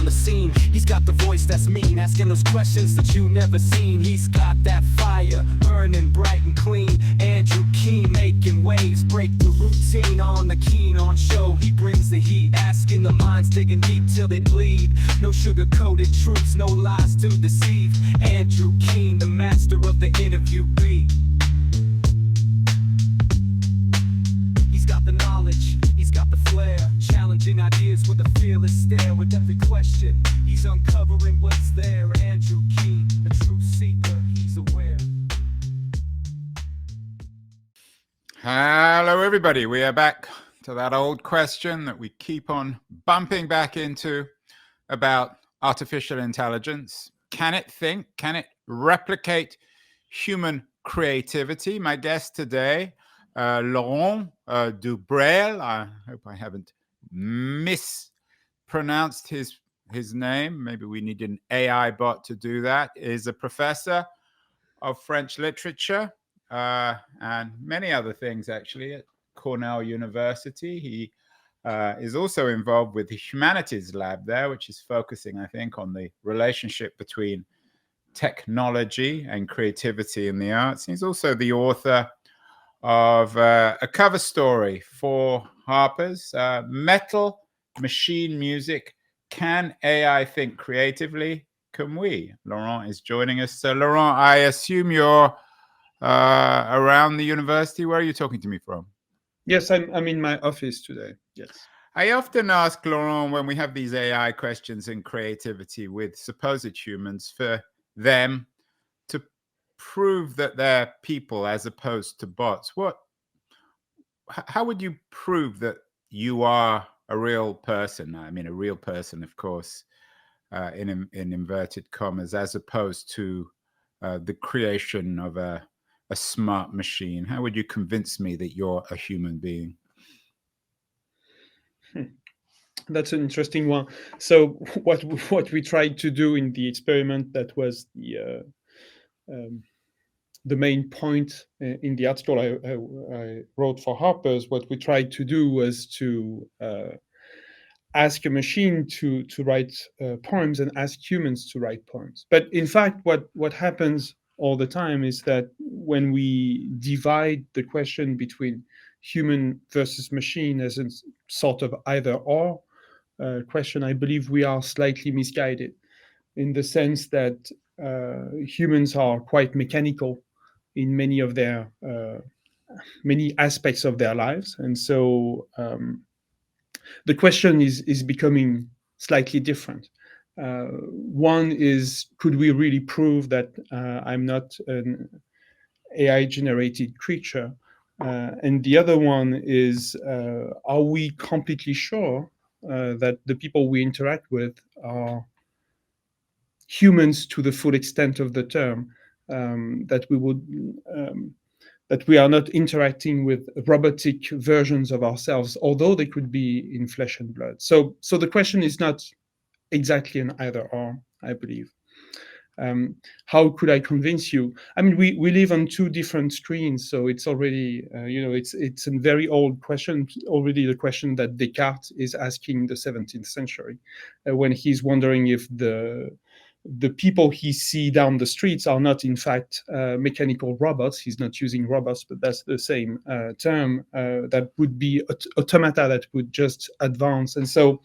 the scene. He's got the voice that's mean, asking those questions that you never seen. He's got that fire, burning bright and clean. Andrew Keen making waves, break the routine on the Keen on show. He brings the heat, asking the minds, digging deep till they bleed. No sugar-coated truths, no lies to deceive. Andrew Keen, the master of the interview beat. He's got the knowledge, he's got the flair, challenging ideas with a fearless stare. With every question, he's uncovering what's there. Andrew Keen, a truth seeker, he's aware. Hello everybody, we are back to that old question that we keep on bumping back into about artificial intelligence. Can it think? Can it replicate human creativity? My guest today, Laurent Dubreuil, I hope I haven't mispronounced his name. Maybe we need an AI bot to do that. Is a professor of French literature and many other things actually at Cornell University. He is also involved with the humanities lab there, which is focusing, I think, on the relationship between technology and creativity in the arts. He's also the author of a cover story for Harper's, Metal Machine Music, Can AI Think Creatively? Can we? Laurent is joining us. So Laurent, I assume you're around the university. Where are you talking to me from? Yes, I'm in my office today. Yes. I often ask Laurent when we have these AI questions in creativity with supposed humans for them to prove that they're people as opposed to bots. How would you prove that you are a real person? I mean, a real person, of course, in inverted commas, as opposed to the creation of a smart machine. How would you convince me that you're a human being? That's an interesting one. So what we tried to do in the experiment, that was the main point in the article I wrote for Harper's. What we tried to do was to ask a machine to write poems and ask humans to write poems. But in fact, what happens all the time is that when we divide the question between human versus machine as a sort of either or question, I believe we are slightly misguided, in the sense that humans are quite mechanical in many of their many aspects of their lives, and so the question is becoming slightly different. One is, could we really prove that I'm not an AI-generated creature? And the other one is, are we completely sure that the people we interact with are humans to the full extent of the term, that we are not interacting with robotic versions of ourselves, although they could be in flesh and blood. So the question is not exactly an either or, I believe. How could I convince you? I mean, we live on two different screens, so it's already, it's a very old question, already the question that Descartes is asking in the 17th century, when he's wondering if the people he see down the streets are not, in fact, mechanical robots. He's not using robots, but that's the same term, that would be automata that would just advance. And so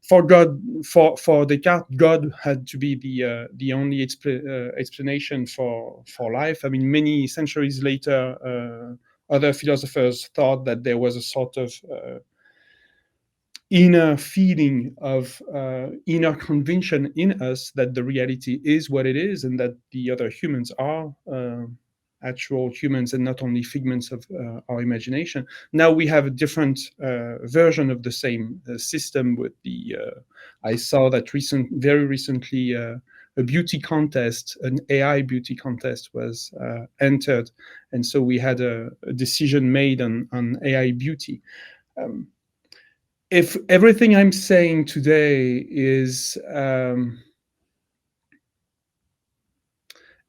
for Descartes, God had to be the only explanation for life. I mean, many centuries later, other philosophers thought that there was a sort of inner feeling of inner conviction in us that the reality is what it is, and that the other humans are actual humans and not only figments of our imagination. Now we have a different version of the same system with the I saw that very recently a beauty contest, an AI beauty contest, was entered, and so we had a decision made on AI beauty. If everything I'm saying today is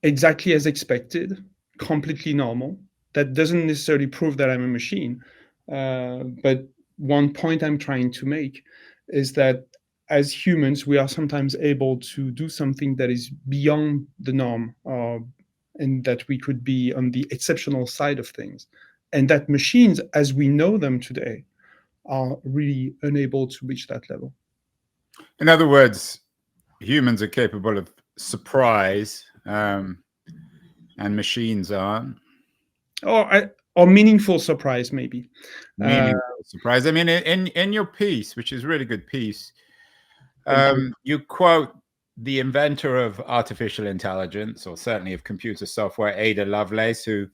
exactly as expected, completely normal, that doesn't necessarily prove that I'm a machine. But one point I'm trying to make is that as humans, we are sometimes able to do something that is beyond the norm, and that we could be on the exceptional side of things. And that machines, as we know them today, are really unable to reach that level. In other words, humans are capable of surprise, and machines aren't. Or meaningful surprise, maybe. Meaningful surprise. I mean, in your piece, which is a really good piece, you quote the inventor of artificial intelligence, or certainly of computer software, Ada Lovelace, who,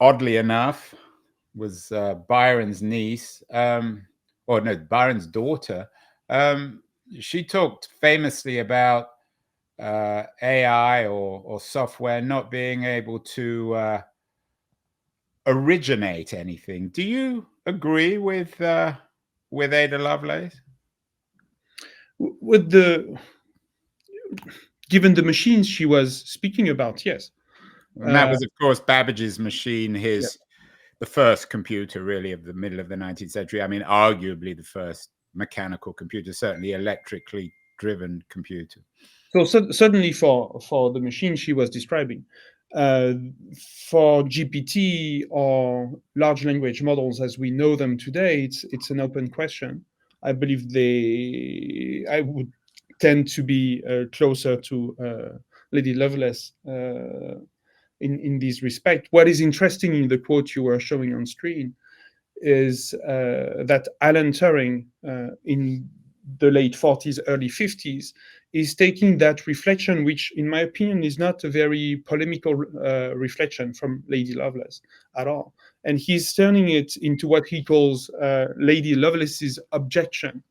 oddly enough, was Byron's niece, or no, Byron's daughter. She talked famously about AI or software not being able to originate anything. Do you agree with Ada Lovelace? With given the machines she was speaking about, yes. And that was, of course, Babbage's machine, Yeah. the first computer, really, of the middle of the 19th century. I mean, arguably the first mechanical computer, certainly electrically driven computer. So certainly for the machine she was describing. For GPT or large language models as we know them today, it's an open question. I believe I would tend to be closer to Lady Lovelace in this respect. What is interesting in the quote you were showing on screen is that Alan Turing in the late 40s, early 50s, is taking that reflection, which in my opinion is not a very polemical reflection from Lady Lovelace at all. And he's turning it into what he calls Lady Lovelace's objection.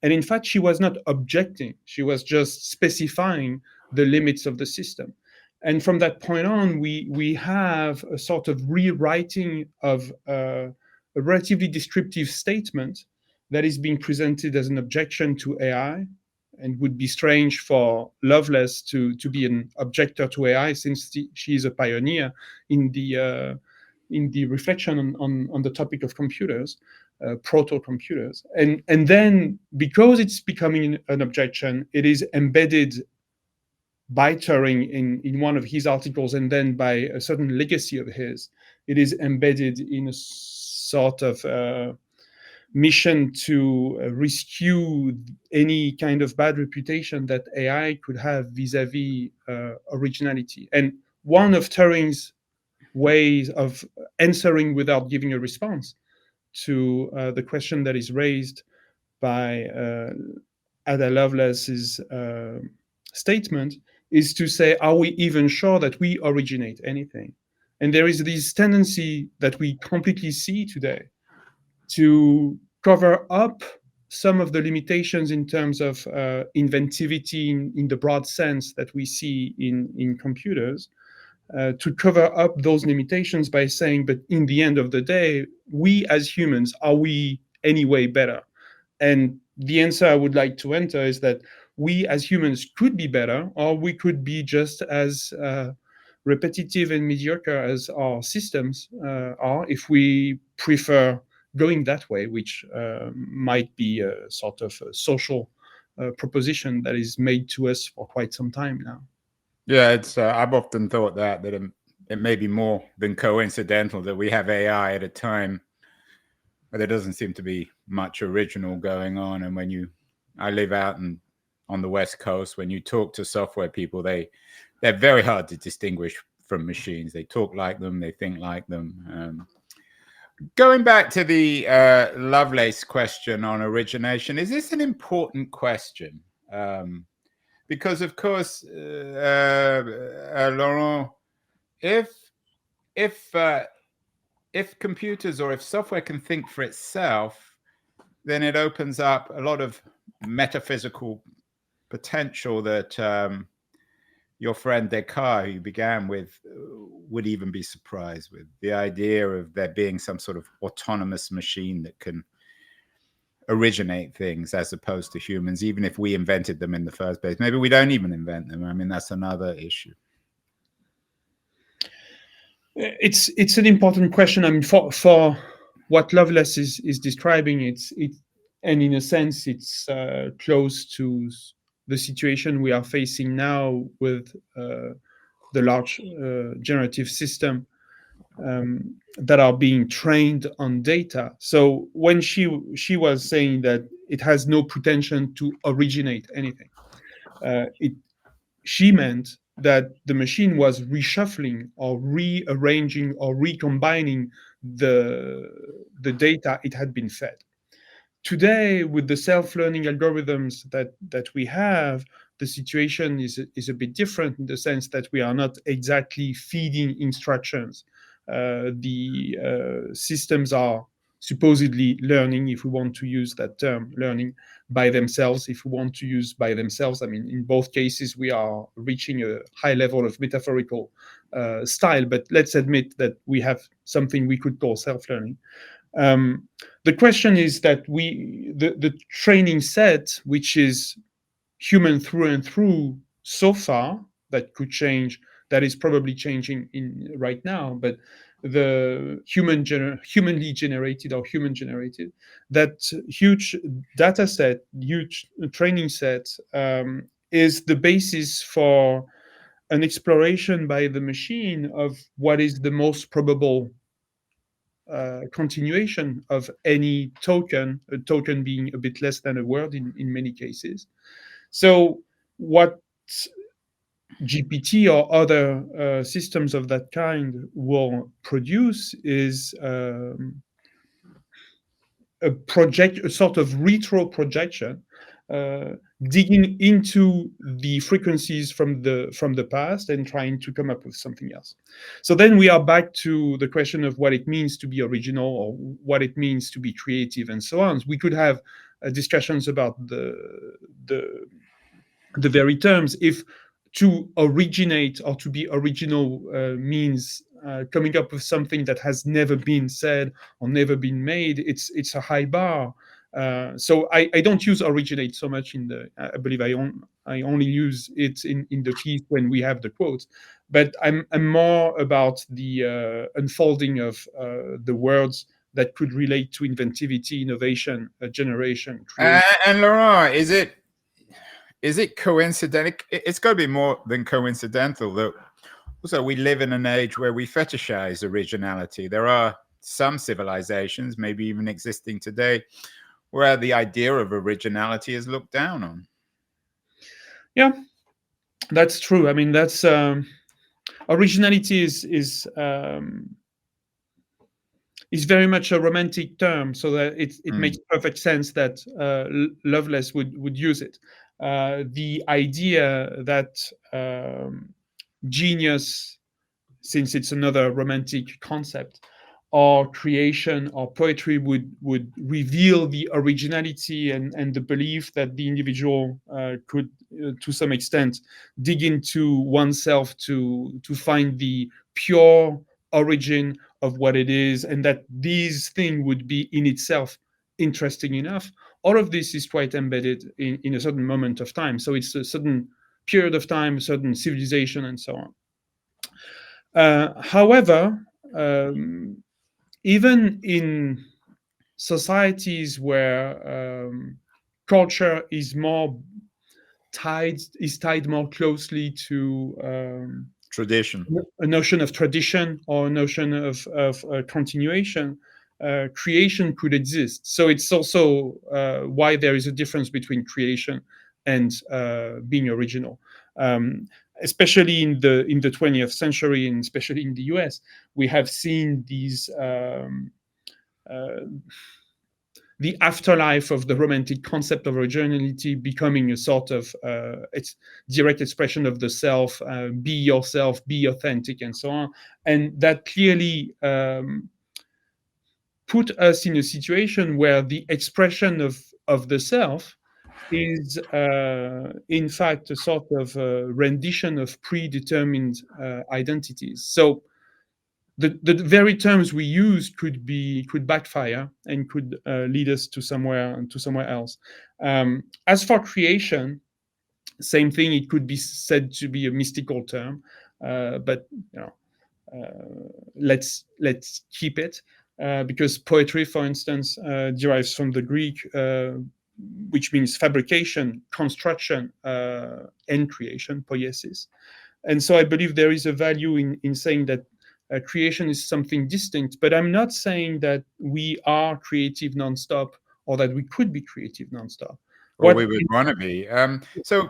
And in fact, she was not objecting. She was just specifying the limits of the system. And from that point on, we have a sort of rewriting of a relatively descriptive statement that is being presented as an objection to AI, and would be strange for Lovelace to be an objector to AI, since she is a pioneer in the reflection on the topic of computers, proto-computers. And then, because it's becoming an objection, it is embedded by Turing in one of his articles, and then by a certain legacy of his, it is embedded in a sort of mission to rescue any kind of bad reputation that AI could have vis-a-vis originality. And one of Turing's ways of answering without giving a response to the question that is raised by Ada Lovelace's statement is to say, are we even sure that we originate anything? And there is this tendency that we completely see today to cover up some of the limitations in terms of inventivity in the broad sense that we see in computers, to cover up those limitations by saying, but in the end of the day, we as humans, are we anyway better? And the answer I would like to enter is that we as humans could be better, or we could be just as repetitive and mediocre as our systems are, if we prefer going that way, which might be a sort of a social proposition that is made to us for quite some time now. Yeah, it's. I've often thought that it may be more than coincidental that we have AI at a time where there doesn't seem to be much original going on. And I live out on the West Coast, when you talk to software people, they're very hard to distinguish from machines. They talk like them, they think like them. Going back to the Lovelace question on origination, is this an important question? Because, of course, Laurent, if computers or if software can think for itself, then it opens up a lot of metaphysical potential that your friend Descartes, who you began with, would even be surprised with. The idea of there being some sort of autonomous machine that can originate things as opposed to humans, even if we invented them in the first place. Maybe we don't even invent them. I mean, that's another issue. It's an important question. I mean, for what Lovelace is describing, and in a sense, it's close to the situation we are facing now with the large generative system that are being trained on data. So when she was saying that it has no pretension to originate anything, she meant that the machine was reshuffling or rearranging or recombining the data it had been fed. Today, with the self-learning algorithms that we have, the situation is a bit different in the sense that we are not exactly feeding instructions. The systems are supposedly learning, if we want to use that term, learning by themselves, if we want to use by themselves. I mean, in both cases, we are reaching a high level of metaphorical style, but let's admit that we have something we could call self-learning. The question is that the training set, which is human through and through so far, that could change, that is probably changing right now, but the humanly generated or human generated, that huge data set, huge training set, is the basis for an exploration by the machine of what is the most probable continuation of any token, a token being a bit less than a word in many cases. So what GPT or other systems of that kind will produce is a sort of retro projection, digging into the frequencies from the past and trying to come up with something else. So then we are back to the question of what it means to be original or what it means to be creative and so on. We could have discussions about the very terms. If to originate or to be original means coming up with something that has never been said or never been made, it's a high bar. So I don't use originate so much in the. I believe I only use it in the piece when we have the quotes, but I'm more about the unfolding of the words that could relate to inventivity, innovation, generation, creation. And Laurent, is it coincidental? It's got to be more than coincidental that also we live in an age where we fetishize originality. There are some civilizations, maybe even existing today, where the idea of originality is looked down on. Yeah, that's true. I mean, that's originality is very much a romantic term, so that it makes perfect sense that Lovelace would use it. The idea that genius, since it's another romantic concept, or creation or poetry would reveal the originality and the belief that the individual could, to some extent, dig into oneself to find the pure origin of what it is, and that this thing would be in itself interesting enough. All of this is quite embedded in a certain moment of time. So it's a certain period of time, a certain civilization, and so on. However, even in societies where culture is tied more closely to tradition, a notion of tradition or a notion of continuation, creation could exist. So it's also why there is a difference between creation and being original. Especially in the 20th century, and especially in the US, we have seen these the afterlife of the romantic concept of originality becoming a sort of it's direct expression of the self, be yourself, be authentic, and so on. And that clearly put us in a situation where the expression of the self is in fact a sort of rendition of predetermined identities. So the very terms we use could backfire and could lead us to somewhere else. As for creation, same thing. It could be said to be a mystical term, but let's keep it. because poetry, for instance, derives from the Greek, which means fabrication, construction, and creation, poiesis. And so I believe there is a value in saying that creation is something distinct, but I'm not saying that we are creative nonstop or that we could be creative nonstop. Or we would want to be. So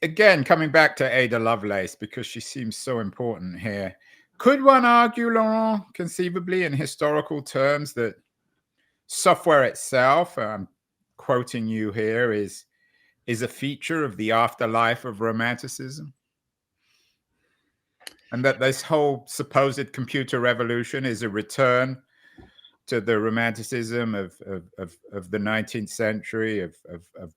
again, coming back to Ada Lovelace, because she seems so important here, could one argue, Laurent, conceivably in historical terms, that software itself, I'm quoting you here, is a feature of the afterlife of Romanticism? And that this whole supposed computer revolution is a return to the Romanticism of the 19th century, of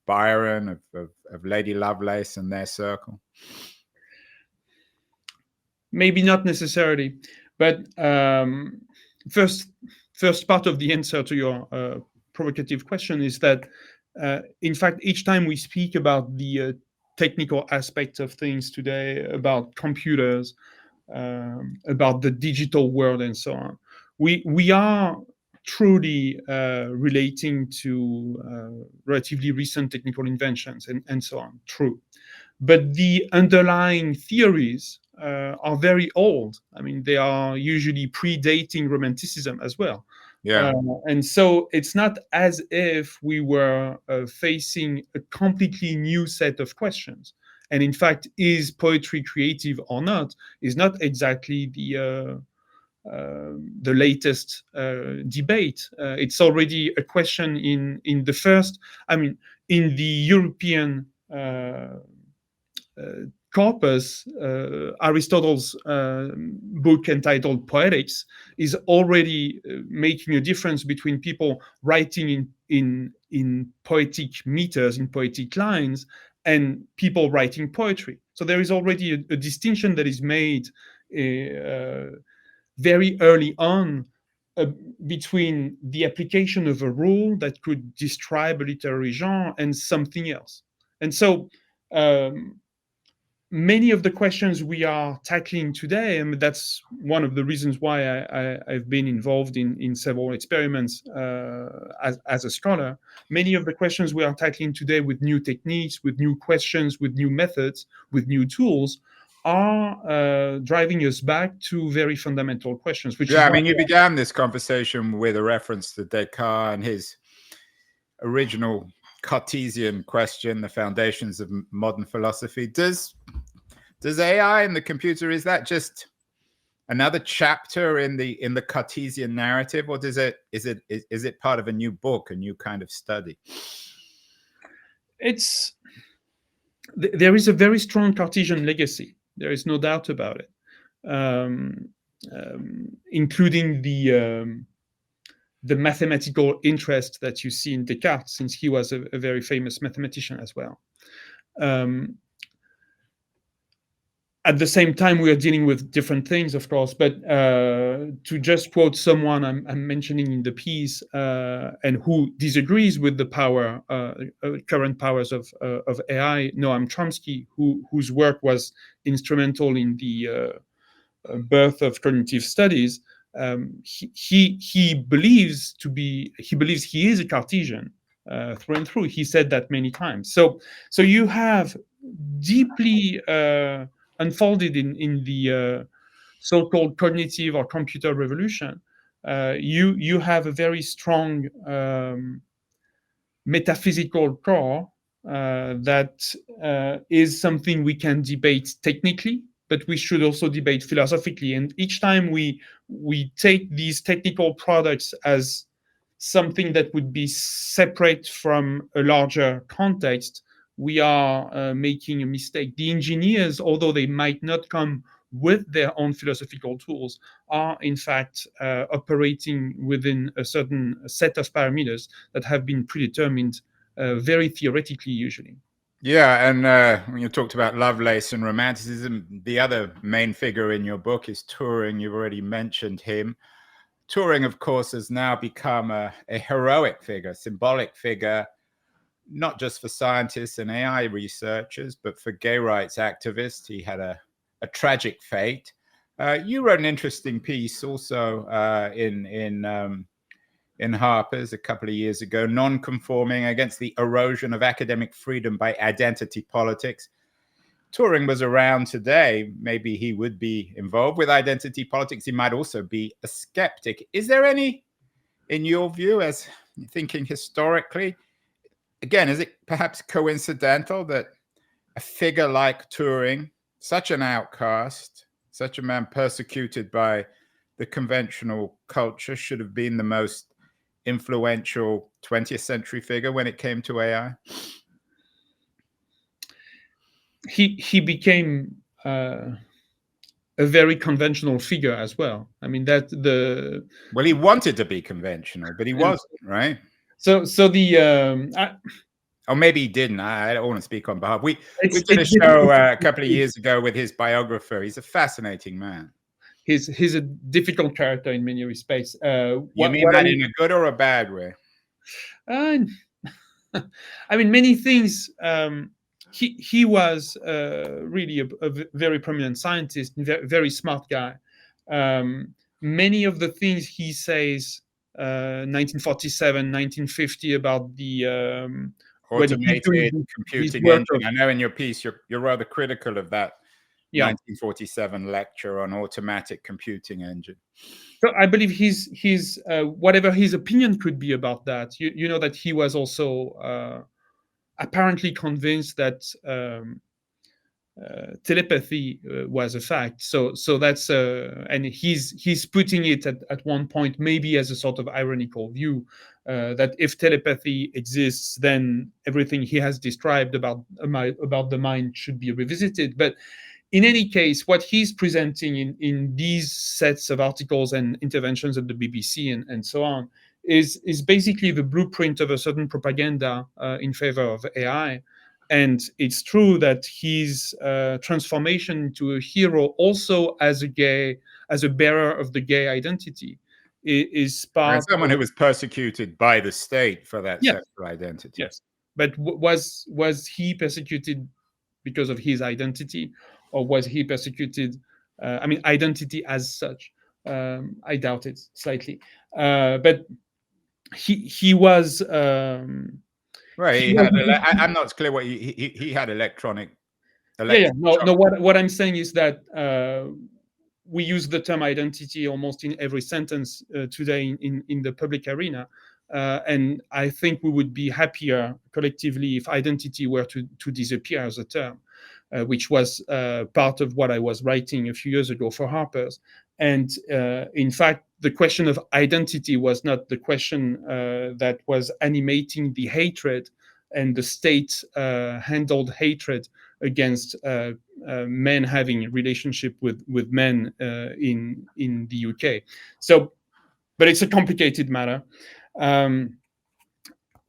Byron, of Lady Lovelace and their circle? Maybe not necessarily, but first part of the answer to your provocative question is that, in fact, each time we speak about the technical aspects of things today, about computers, about the digital world and so on, we are truly relating to relatively recent technical inventions and so on, true. But the underlying theories are very old. I mean, they are usually predating Romanticism as well. Yeah. And so it's not as if we were facing a completely new set of questions. And in fact, is poetry creative or not is not exactly the latest debate. It's already a question in the first, I mean, in the European corpus, Aristotle's book entitled Poetics is already making a difference between people writing in poetic meters, in poetic lines, and people writing poetry. So there is already a distinction that is made very early on between the application of a rule that could describe a literary genre and something else. And so many of the questions we are tackling today, and that's one of the reasons why I've been involved in several experiments as a scholar, many of the questions we are tackling today with new techniques, with new questions, with new methods, with new tools, are driving us back to very fundamental questions. Which I mean, you began this conversation with a reference to Descartes and his original Cartesian question, the foundations of modern philosophy. Does AI and the computer, is that just another chapter in the Cartesian narrative, or is it part of a new book, a new kind of study? There is a very strong Cartesian legacy. There is no doubt about it, including the mathematical interest that you see in Descartes, since he was a very famous mathematician as well. At the same time, we are dealing with different things, of course, but to just quote someone I'm mentioning in the piece and who disagrees with the current powers of AI, Noam Chomsky, whose work was instrumental in the birth of cognitive studies, he believes he is a Cartesian through and through. He said that many times. So you have deeply unfolded in the so-called cognitive or computer revolution. You have a very strong metaphysical core that is something we can debate technically, but we should also debate philosophically. And each time we take these technical products as something that would be separate from a larger context, we are making a mistake. The engineers, although they might not come with their own philosophical tools, are in fact operating within a certain set of parameters that have been predetermined very theoretically, usually. Yeah, and when you talked about Lovelace and Romanticism, the other main figure in your book is Turing. You've already mentioned him. Turing, of course, has now become a heroic figure, symbolic figure, not just for scientists and AI researchers, but for gay rights activists. He had a tragic fate. You wrote an interesting piece also in Harper's a couple of years ago, Non-Conforming Against the Erosion of Academic Freedom by Identity Politics. Turing was around today. Maybe he would be involved with identity politics. He might also be a skeptic. Is there any, in your view, as thinking historically, again, is it perhaps coincidental that a figure like Turing, such an outcast, such a man persecuted by the conventional culture, should have been the most influential 20th century figure when it came to AI? He became a very conventional figure as well. I mean, well, he wanted to be conventional, but he wasn't, right? So the or maybe he didn't. I don't want to speak on behalf. We did a show a couple of years ago with his biographer. He's a fascinating man. He's a difficult character in many respects. You mean that in a good or a bad way? I mean, many things. He was really a very prominent scientist, very smart guy. Many of the things he says, 1947, 1950, about the automated computing engine. I know in your piece you're rather critical of that 1947 lecture on automatic computing engine. So I believe his whatever his opinion could be about that, you know that he was also apparently convinced that telepathy was a fact. So that's and he's putting it at one point maybe as a sort of ironical view that if telepathy exists, then everything he has described about the mind should be revisited. But in any case, what he's presenting in these sets of articles and interventions at the BBC and so on is basically the blueprint of a certain propaganda in favor of AI. And it's true that his transformation into a hero, also as a bearer of the gay identity, is part of someone who was persecuted by the state for that sexual identity. Yes, but was he persecuted because of his identity, or was he persecuted? I mean, identity as such. I doubt it slightly, but he was. Right. I'm not clear what he had electronic. No. What I'm saying is that we use the term identity almost in every sentence today in the public arena, and I think we would be happier collectively if identity were to disappear as a term, which was part of what I was writing a few years ago for Harper's. And in fact, the question of identity was not the question that was animating the hatred and the state handled hatred against men having a relationship with men in the UK. So, but it's a complicated matter.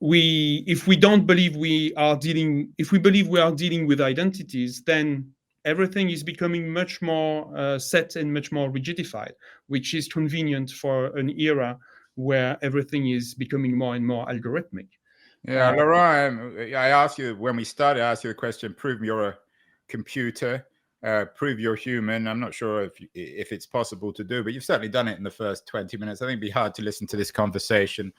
If we believe we are dealing with identities, then everything is becoming much more set and much more rigidified, which is convenient for an era where everything is becoming more and more algorithmic. Yeah, Laurent, I asked you when we started, I asked you the question, prove you're a computer, prove you're human. I'm not sure if it's possible to do, but you've certainly done it in the first 20 minutes. I think it'd be hard to listen to this conversation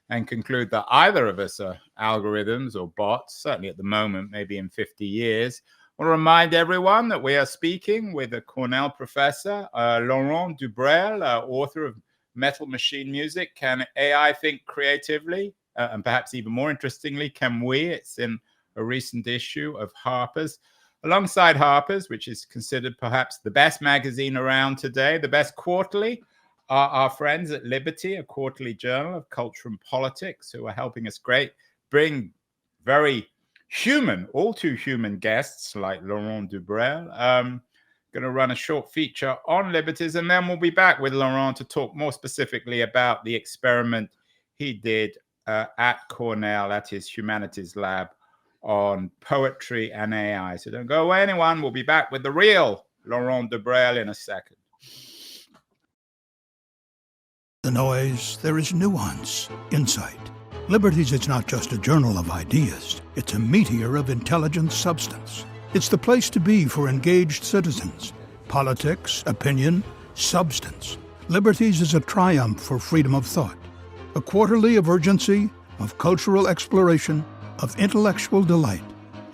and conclude that either of us are algorithms or bots, certainly at the moment, maybe in 50 years. I want to remind everyone that we are speaking with a Cornell professor, Laurent Dubreuil, author of Metal Machine Music, Can AI Think Creatively? And perhaps even more interestingly, Can We? It's in a recent issue of Harper's. Alongside Harper's, which is considered perhaps the best magazine around today, the best quarterly, are our friends at Liberty, a quarterly journal of culture and politics, who are helping us bring very human, all too human guests like Laurent Dubreuil. Going to run a short feature on liberties, and then we'll be back with Laurent to talk more specifically about the experiment he did at Cornell at his humanities lab on poetry and AI. So don't go away, anyone. We'll be back with the real Laurent Dubreuil in a second. The noise, there is nuance, insight. Liberties is not just a journal of ideas. It's a meteor of intelligent substance. It's the place to be for engaged citizens. Politics, opinion, substance. Liberties is a triumph for freedom of thought. A quarterly of urgency, of cultural exploration, of intellectual delight,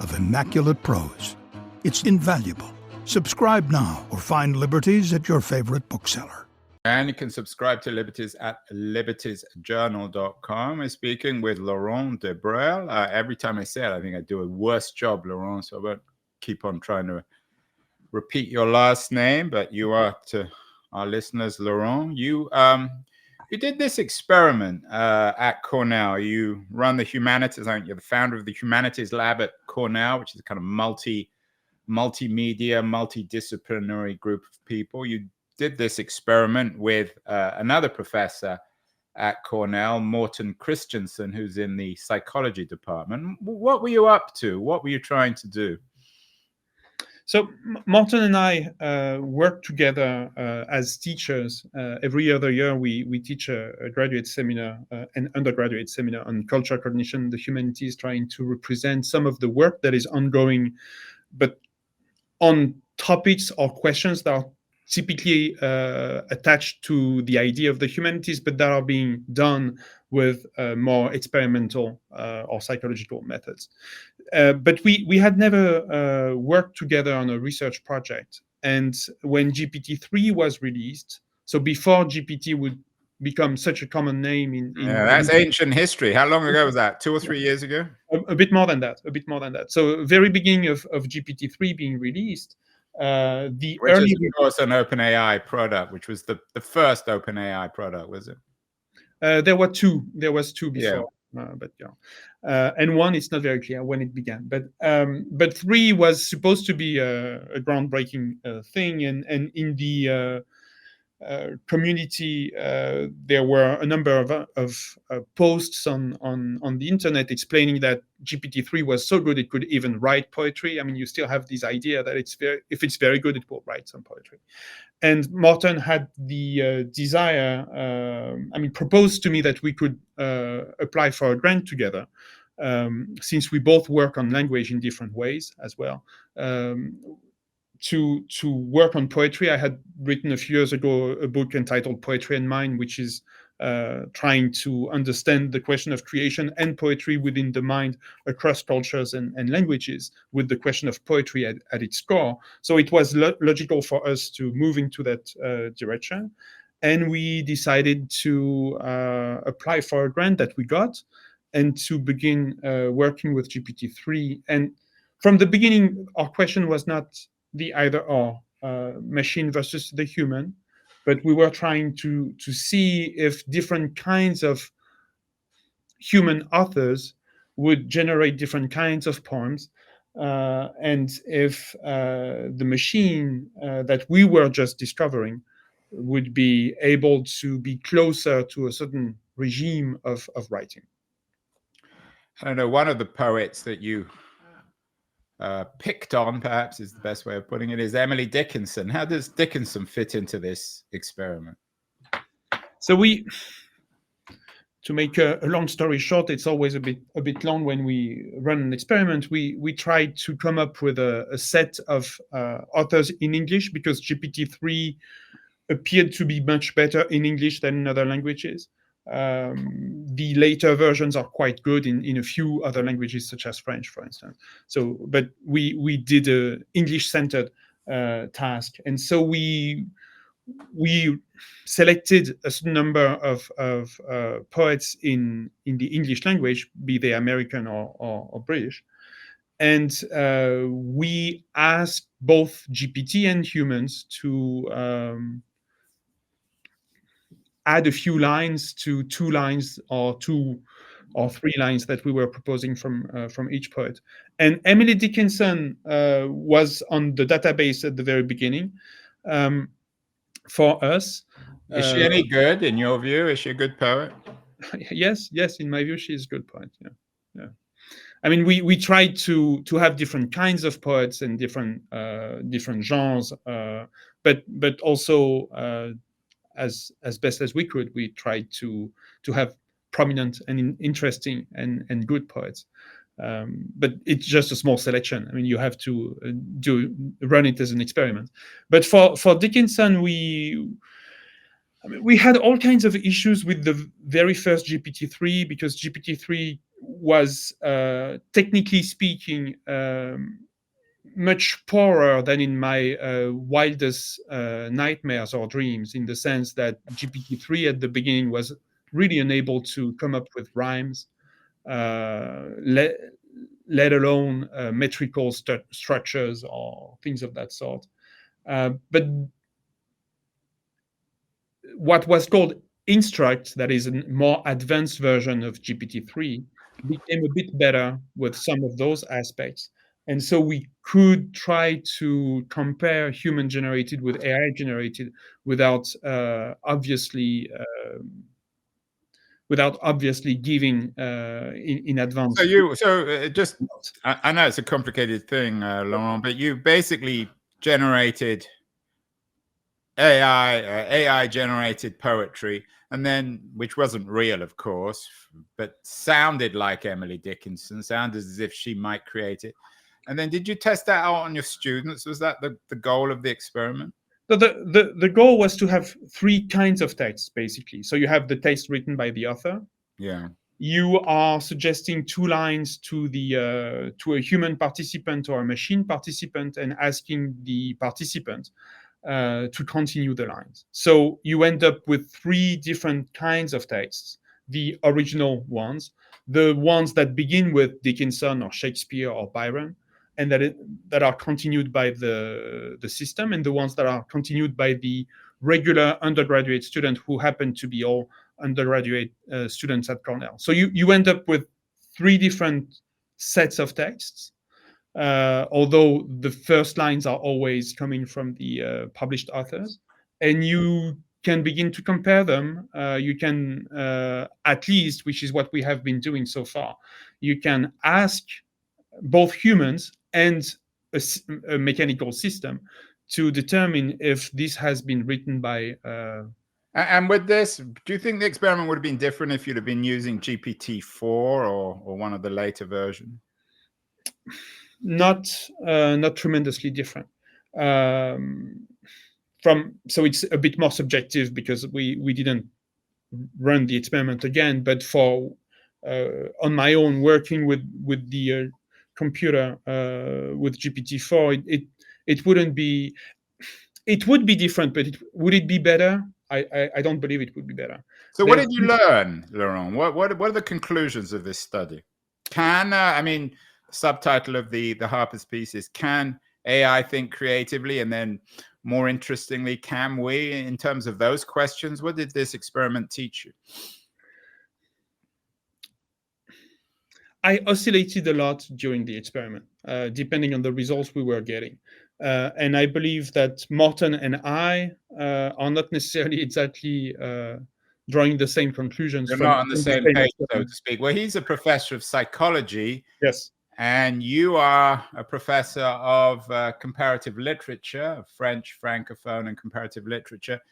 of immaculate prose. It's invaluable. Subscribe now or find Liberties at your favorite bookseller. And you can subscribe to Liberties at libertiesjournal.com. I'm speaking with Laurent Dubreuil. Every time I say it, I think I do a worse job, Laurent, so I won't keep on trying to repeat your last name, but you are, to our listeners, Laurent. You did this experiment at Cornell. You run the humanities, I think you're the founder of the Humanities Lab at Cornell, which is a kind of multimedia, multidisciplinary group of people. You did this experiment with another professor at Cornell, Morten Christensen, who's in the psychology department. What were you up to? What were you trying to do? So Morten and I work together as teachers. Every other year, we teach a graduate seminar, an undergraduate seminar on culture, cognition, the humanities, trying to represent some of the work that is ongoing, but on topics or questions that are typically attached to the idea of the humanities, but that are being done with more experimental or psychological methods. But we had never worked together on a research project. And when GPT-3 was released, so before GPT would become such a common name in that's ancient history. How long ago was that? 2 or 3 years ago? A bit more than that. So very beginning of GPT-3 being released, which is, of course, an OpenAI product, which was the first OpenAI product, was it? There was two before, but and one, it's not very clear when it began. But 3 was supposed to be a groundbreaking thing, and in the community, there were a number of posts on the internet explaining that GPT-3 was so good it could even write poetry. I mean, you still have this idea that if it's very good, it will write some poetry. And Morten had the desire, proposed to me that we could apply for a grant together, since we both work on language in different ways as well. To work on poetry, I had written a few years ago a book entitled Poetry and Mind, which is trying to understand the question of creation and poetry within the mind across cultures and languages, with the question of poetry at its core. So it was logical for us to move into that direction. And we decided to apply for a grant that we got and to begin working with GPT-3. And from the beginning, our question was not the either or, machine versus the human, but we were trying to see if different kinds of human authors would generate different kinds of poems, and if the machine that we were just discovering would be able to be closer to a certain regime of writing. I don't know, one of the poets that you picked on, perhaps is the best way of putting it, is Emily Dickinson. How does Dickinson fit into this experiment? So to make a long story short, it's always a bit long when we run an experiment. We tried to come up with a set of authors in English, because GPT-3 appeared to be much better in English than in other languages. The later versions are quite good in a few other languages, such as French, for instance. So, but we did a English-centered task, and so we selected a certain number of poets in the English language, be they American or British, and we asked both GPT and humans to add a few lines to 2 lines or 2 or 3 lines that we were proposing from each poet. And Emily Dickinson was on the database at the very beginning for us. Is she any good in your view? Is she a good poet? Yes, in my view, she's a good poet. Yeah. I mean, we tried to have different kinds of poets and different genres, but also as best as we could, we tried to have prominent and interesting and good poets. But it's just a small selection. I mean, you have to run it as an experiment. But for Dickinson, we had all kinds of issues with the very first GPT-3 because GPT-3 was, technically speaking, much poorer than in my wildest nightmares or dreams, in the sense that GPT-3 at the beginning was really unable to come up with rhymes, let alone metrical structures or things of that sort. But what was called Instruct, that is a more advanced version of GPT-3, became a bit better with some of those aspects. And so we could try to compare human-generated with AI-generated without obviously giving in advance. I know it's a complicated thing, Laurent, but you basically generated AI generated poetry, and then, which wasn't real, of course, but sounded like Emily Dickinson, sounded as if she might create it. And then did you test that out on your students? Was that the goal of the experiment? So the goal was to have three kinds of texts, basically. So you have the text written by the author. Yeah. You are suggesting 2 lines to a human participant or a machine participant, and asking the participant to continue the lines. So you end up with 3 different kinds of texts: the original ones, the ones that begin with Dickinson or Shakespeare or Byron, and that are continued by the system, and the ones that are continued by the regular undergraduate student who happen to be all undergraduate students at Cornell. So you end up with 3 different sets of texts, although the first lines are always coming from the published authors, and you can begin to compare them. You can, at least, which is what we have been doing so far, you can ask both humans and a mechanical system to determine if this has been written by... And with this, do you think the experiment would have been different if you'd have been using GPT-4 or one of the later versions? Not tremendously different. So it's a bit more subjective because we didn't run the experiment again, but for on my own, working with the computer with GPT-4, it wouldn't be. It would be different, but would it be better? I don't believe it would be better. So what did you learn, Laurent? What are the conclusions of this study? I mean, the subtitle of the Harper's piece is, "Can AI think creatively?" And then, more interestingly, can we? In terms of those questions, what did this experiment teach you? I oscillated a lot during the experiment, depending on the results we were getting. And I believe that Morten and I are not necessarily exactly drawing the same conclusions. You're not on the same page, so to speak. Well, he's a professor of psychology. Yes. And you are a professor of comparative literature, French, Francophone, and comparative literature.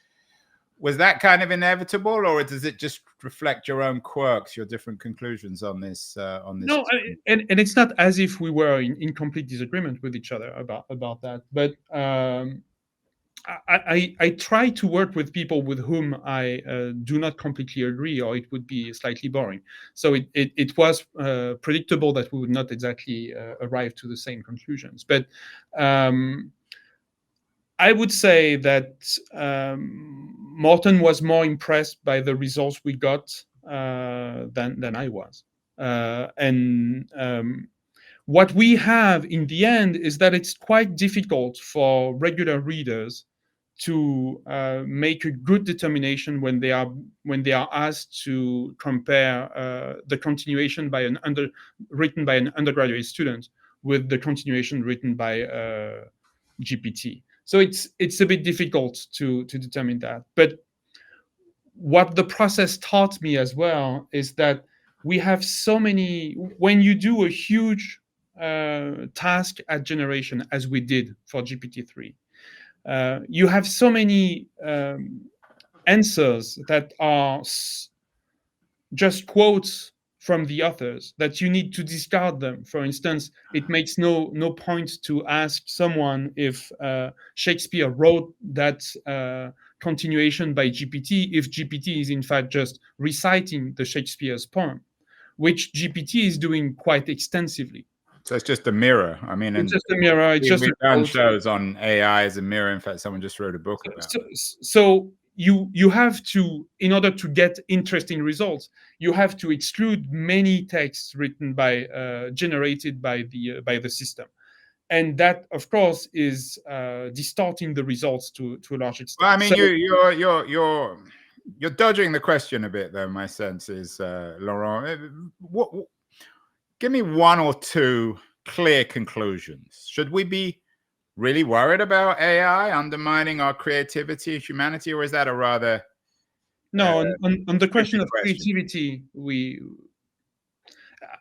Was that kind of inevitable, or does it just reflect your own quirks, your different conclusions on this? No, and it's not as if we were in complete disagreement with each other about that. But I try to work with people with whom I do not completely agree, or it would be slightly boring. So it was predictable that we would not exactly arrive to the same conclusions. But I would say that Morten was more impressed by the results we got than I was. What we have in the end is that it's quite difficult for regular readers to make a good determination when they are asked to compare the continuation written by an undergraduate student with the continuation written by GPT. So it's a bit difficult to determine that. But what the process taught me as well is that we have so many. When you do a huge task at generation, as we did for GPT-3, you have so many answers that are just quotes from the authors, that you need to discard them. For instance, it makes no point to ask someone if Shakespeare wrote that continuation by GPT if GPT is in fact just reciting the Shakespeare's poem, which GPT is doing quite extensively. So it's just a mirror. I mean, It's just a mirror. It's just we've done shows on AI as a mirror. In fact, someone just wrote a book about it. So you have to, in order to get interesting results, you have to exclude many texts written by generated by the system, and that of course is distorting the results to a large extent. Well, I mean, so, you're dodging the question a bit, though. My sense is, Laurent, give me one or two clear conclusions. Should we be really worried about AI undermining our creativity, humanity, or is that a rather no? On the question of creativity,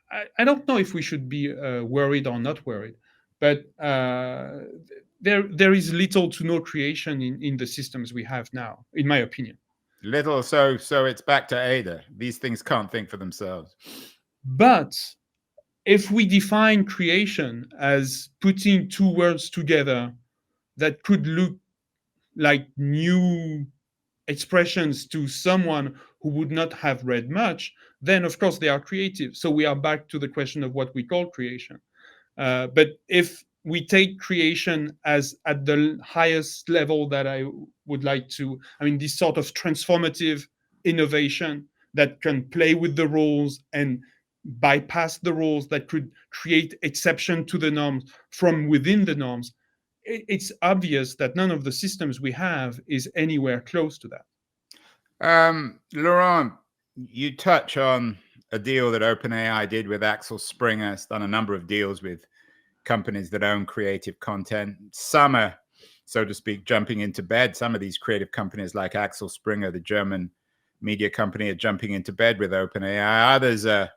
I don't know if we should be worried or not worried, but there is little to no creation in the systems we have now, in my opinion. Little, so it's back to Ada. These things can't think for themselves. But if we define creation as putting two words together that could look like new expressions to someone who would not have read much, then of course they are creative. So we are back to the question of what we call creation. But if we take creation as at the highest level that I would like to, I mean, this sort of transformative innovation that can play with the rules and bypass the rules, that could create exception to the norms from within the norms, it's obvious that none of the systems we have is anywhere close to that. Laurent, you touch on a deal that OpenAI did with Axel Springer. It's done a number of deals with companies that own creative content. Some are, so to speak, jumping into bed. Some of these creative companies like Axel Springer, the German media company, are jumping into bed with OpenAI. Others are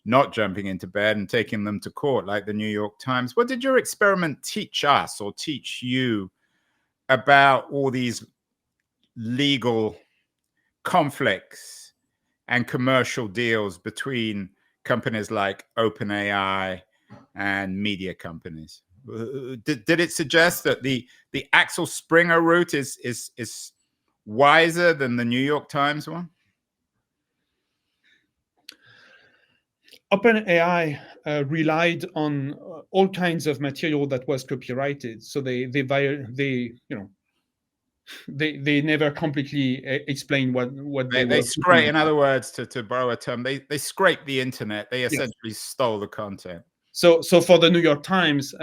not jumping into bed and taking them to court, like the New York Times. What did your experiment teach us or teach you about all these legal conflicts and commercial deals between companies like OpenAI and media companies? Did it suggest that the Axel Springer route is wiser than the New York Times one? OpenAI relied on all kinds of material that was copyrighted, so they never completely explain what they scrape. In other words, to borrow a term, they scrape the internet. They essentially stole the content. So for the New York Times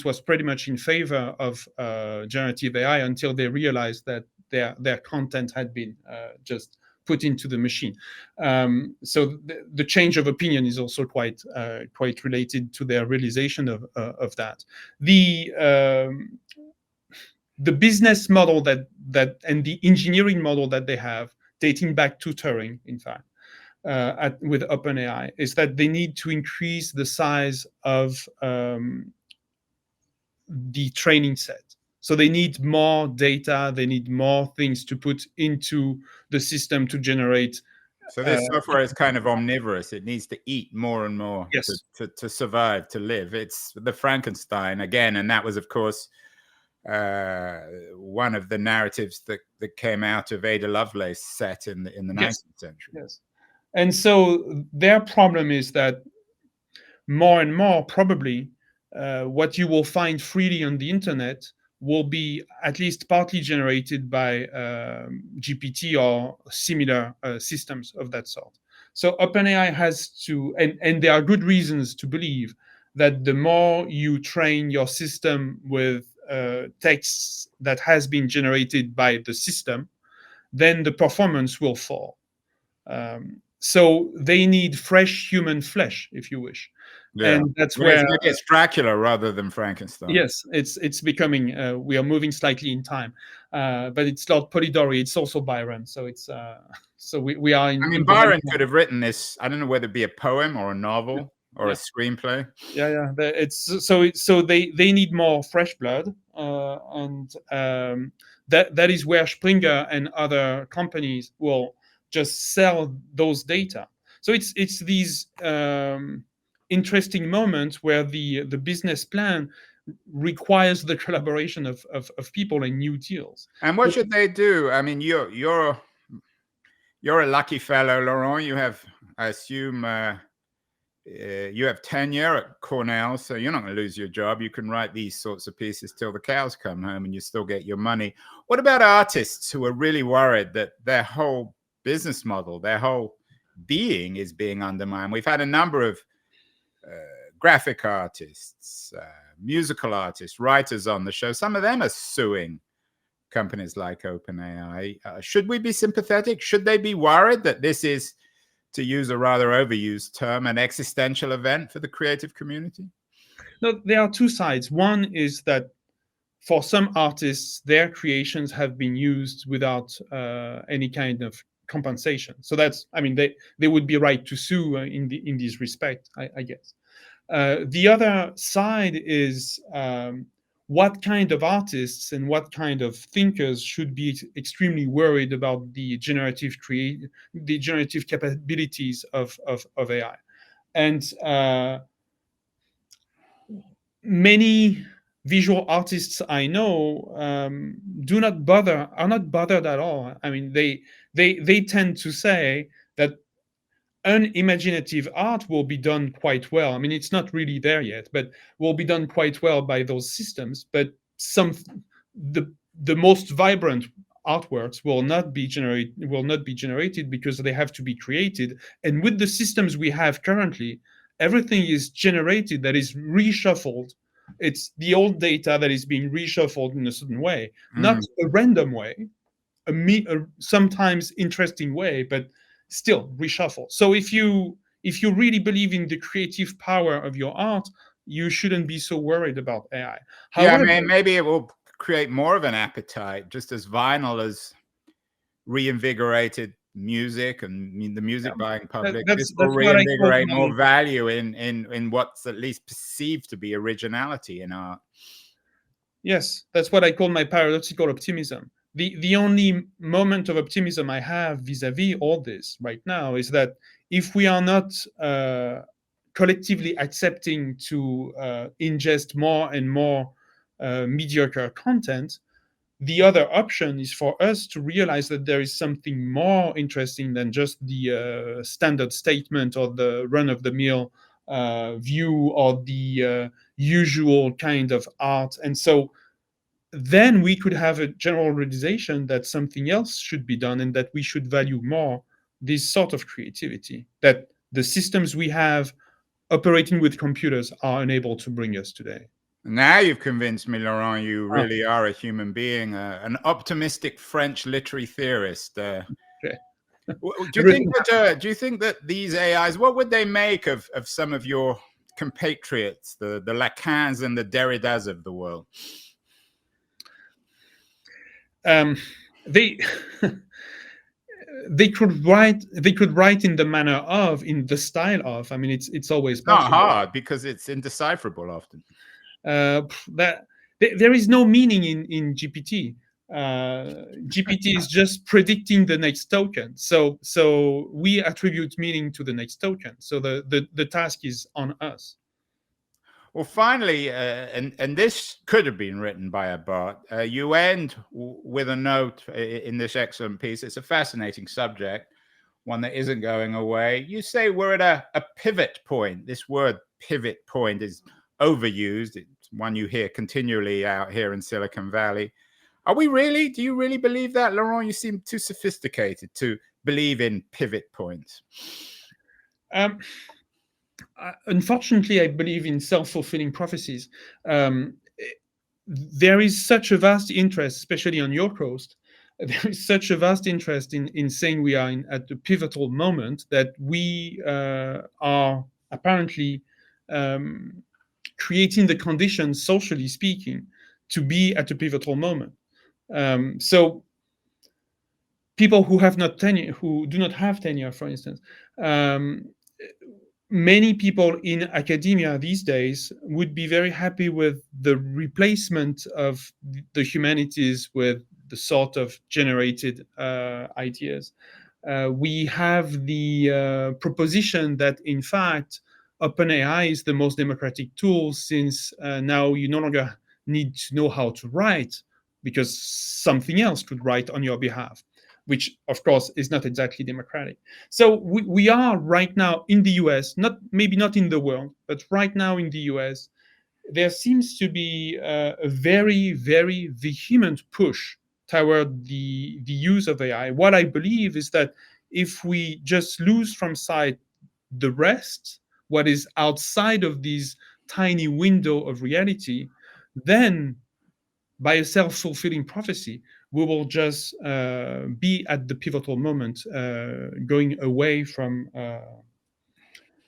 was pretty much in favor of generative AI until they realized that their content had been just put into the machine. So the change of opinion is also quite related to their realization of that. The business model that and the engineering model that they have, dating back to Turing, in fact, with OpenAI, is that they need to increase the size of the training set. So they need more data, they need more things to put into the system to generate. So this software is kind of omnivorous. It needs to eat more and more to survive, to live. It's the Frankenstein again. And that was, of course, one of the narratives that came out of Ada Lovelace set in the 19th century. Yes. And so their problem is that more and more, probably, what you will find freely on the internet will be at least partly generated by GPT or similar systems of that sort. So OpenAI has to, and there are good reasons to believe that the more you train your system with texts that has been generated by the system, then the performance will fall. So they need fresh human flesh, if you wish. Yeah. And that's where it's Dracula rather than Frankenstein. Yes, it's becoming. We are moving slightly in time, but it's not Polidori. It's also Byron. So it's so we are in. I mean, Byron could have written this. I don't know whether it be a poem or a novel or a screenplay. Yeah. It's so they need more fresh blood, and that is where Springer and other companies will just sell those data. So it's these interesting moments where the business plan requires the collaboration of people and new deals. And what should they do? I mean, you're a lucky fellow, Laurent. You have, I assume, you have tenure at Cornell, so you're not going to lose your job. You can write these sorts of pieces till the cows come home and you still get your money. What about artists who are really worried that their whole business model, their whole being is being undermined? We've had a number of graphic artists, musical artists, writers on the show. Some of them are suing companies like OpenAI. Should we be sympathetic? Should they be worried that this is, to use a rather overused term, an existential event for the creative community? No, there are two sides. One is that for some artists, their creations have been used without any kind of compensation. So that's, I mean, they would be right to sue in this respect, I guess. The other side is what kind of artists and what kind of thinkers should be extremely worried about the generative capabilities of AI. And many visual artists I know are not bothered at all. I mean, they tend to say that unimaginative art will be done quite well. I mean, it's not really there yet, but will be done quite well by those systems. But the most vibrant artworks will not be generated because they have to be created. And with the systems we have currently, everything is generated that is reshuffled. It's the old data that is being reshuffled in a certain way, not a random way, a sometimes interesting way, but still reshuffle. So if you really believe in the creative power of your art, you shouldn't be so worried about AI. However, yeah, maybe it will create more of an appetite, just as vinyl has reinvigorated music and the music buying public. This will reinvigorate more value in what's at least perceived to be originality in art. Yes, that's what I call my paradoxical optimism. The only moment of optimism I have vis-a-vis all this right now is that if we are not collectively accepting to ingest more and more mediocre content, the other option is for us to realize that there is something more interesting than just the standard statement or the run-of-the-mill view or the usual kind of art. And so then we could have a general realization that something else should be done and that we should value more this sort of creativity that the systems we have operating with computers are unable to bring us today. Now you've convinced me, Laurent, you really are a human being, an optimistic French literary theorist. Okay. Do you think that these AIs, what would they make of some of your compatriots, the Lacans and the Derridas of the world? They could write in the manner of, in the style of. I mean, it's always possible. Not hard because it's indecipherable often. That there is no meaning in GPT. GPT is just predicting the next token. So we attribute meaning to the next token. So the task is on us. Well, finally, and this could have been written by a bot, you end with a note in this excellent piece. It's a fascinating subject, one that isn't going away. You say we're at a pivot point. This word pivot point is overused. It's one you hear continually out here in Silicon Valley. Are we really? Do you really believe that, Laurent? You seem too sophisticated to believe in pivot points. Unfortunately, I believe in self-fulfilling prophecies. There is such a vast interest, especially on your coast, there is such a vast interest in saying we are at the pivotal moment that we are apparently creating the conditions, socially speaking, to be at a pivotal moment. So people who have not tenure, who do not have tenure, for instance, many people in academia these days would be very happy with the replacement of the humanities with the sort of generated ideas. We have the proposition that, in fact, OpenAI is the most democratic tool, since now you no longer need to know how to write, because something else could write on your behalf, which, of course, is not exactly democratic. So we are right now in the US, maybe not in the world, but right now in the US, there seems to be a very, very vehement push toward the use of AI. What I believe is that if we just lose from sight the rest, what is outside of this tiny window of reality, then by a self-fulfilling prophecy, we will just be at the pivotal moment, going away from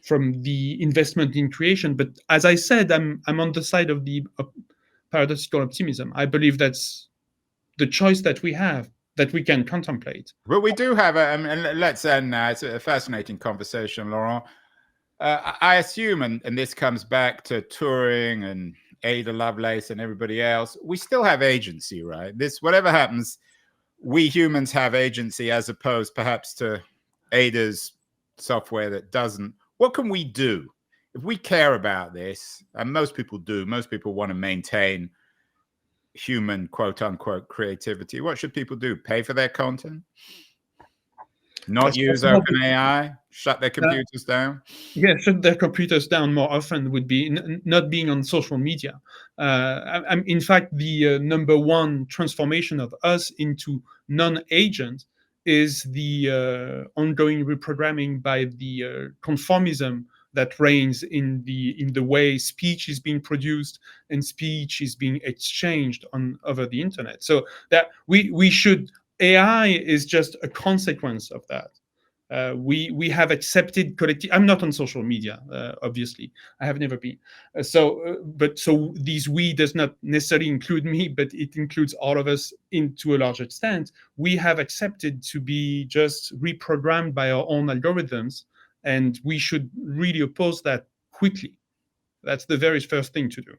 the investment in creation. But as I said, I'm on the side of the paradoxical optimism. I believe that's the choice that we have, that we can contemplate. But we do have and let's end now. It's a fascinating conversation, Laurent. I assume, and this comes back to Turing and Ada Lovelace and everybody else, we still have agency, right? Whatever happens, we humans have agency, as opposed perhaps to Ada's software that doesn't. What can we do if we care about this? And most people do. Most people want to maintain human, quote unquote, creativity. What should people do? Pay for their content? Not use OpenAI? Shut their computers down? Yeah, shut their computers down more often would be not being on social media. In fact, the number one transformation of us into non-agent is the ongoing reprogramming by the conformism that reigns in the way speech is being produced and speech is being exchanged over the internet. So that we should. AI is just a consequence of that. We have accepted collective. I'm not on social media, obviously. I have never been. So these we does not necessarily include me, but it includes all of us to a large extent. We have accepted to be just reprogrammed by our own algorithms, and we should really oppose that quickly. That's the very first thing to do.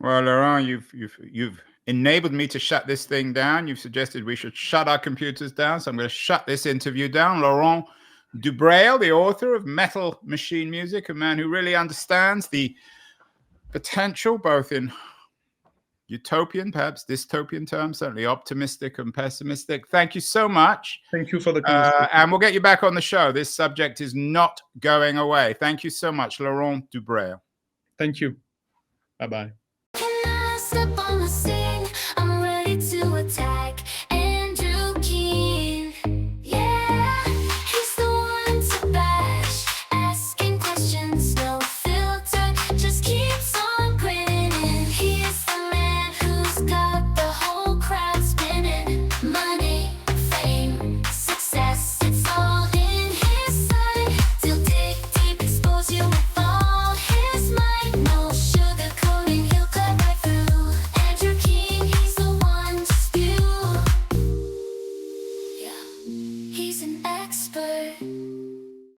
Well, Laurent, you've enabled me to shut this thing down. You've suggested we should shut our computers down, so I'm going to shut this interview down. Laurent Dubreuil, the author of Metal Machine Music, a man who really understands the potential, both in utopian, perhaps dystopian terms, certainly optimistic and pessimistic. Thank you so much. Thank you for the conversation. And we'll get you back on the show. This subject is not going away. Thank you so much, Laurent Dubreuil. Thank you. Bye-bye. Can I step on the scene? I'm ready to attack. Andrew Keane. Yeah, he's the one to bash. Asking questions, no filter, just keeps on grinning. He's the man who's got the whole crowd spinning. Money, fame, success, it's all in his sight. He'll dig deep, expose you with all his might. No sugarcoating, he'll cut right through. Andrew Keane, he's the one to spew. Yeah, he's an expert.